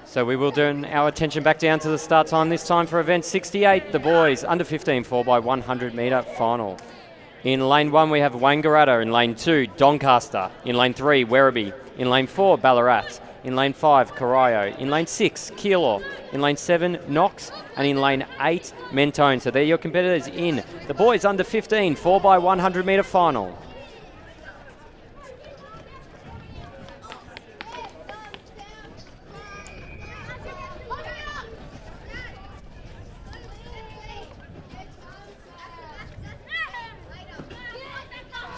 So we will turn our attention back down to the start time, this time for event 68, the boys under 15 4x100 metre final. In lane 1 we have Wangaratta, in lane 2 Doncaster, in lane 3 Werribee, in lane 4 Ballarat, in lane 5 Corio, in lane 6 Keilor, in lane 7 Knox, and in lane 8 Mentone. So they're your competitors in the boys under 15 4x100 metre final.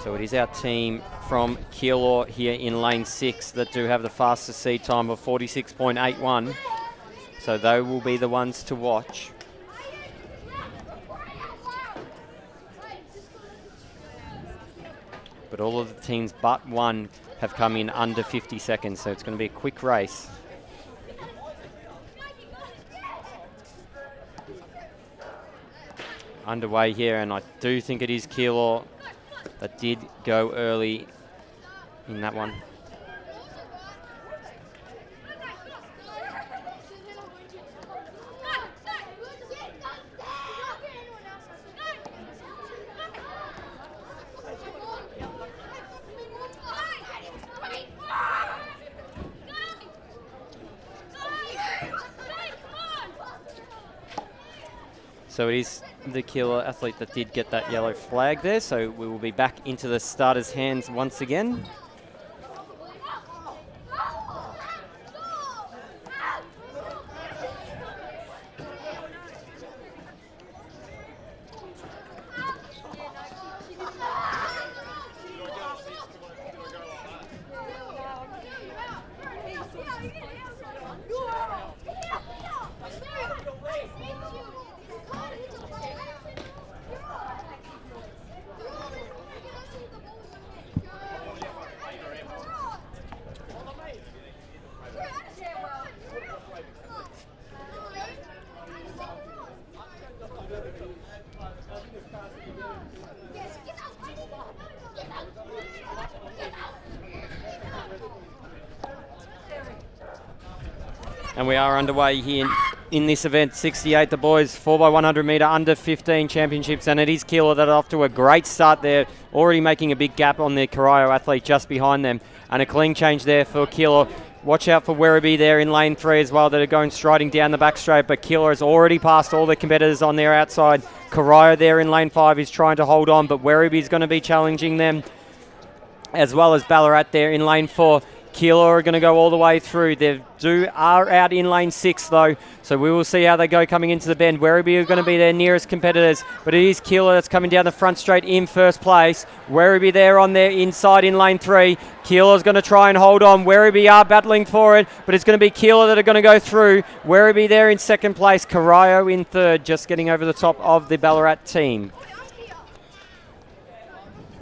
So it is our team from Keilor here in lane 6 that do have the fastest seed time of 46.81. So they will be the ones to watch. But all of the teams but one have come in under 50 seconds, so it's going to be a quick race. Underway here, and I do think it is Keilor that did go early in that one. So it is the Keilor athlete that did get that yellow flag there, so we will be back into the starters' hands once again. And we are underway here in this event, 68, the boys 4x100 metre under 15 championships, and it is Keilor that are off to a great start there, already making a big gap on their Corio athlete just behind them, and a clean change there for Keilor. Watch out for Werribee there in lane 3 as well, that are going striding down the back straight, but Keilor has already passed all the competitors on their outside. Corio there in lane 5 is trying to hold on, but Werribee is going to be challenging them, as well as Ballarat there in lane 4. Keilor are going to go all the way through. They are out in lane 6 though, so we will see how they go coming into the bend. Werribee are going to be their nearest competitors, but it is Keilor that's coming down the front straight in first place. Werribee there on their inside in lane 3. Keilor's going to try and hold on. Werribee are battling for it, but it's going to be Keilor that are going to go through. Werribee there in second place. Corio in third, just getting over the top of the Ballarat team.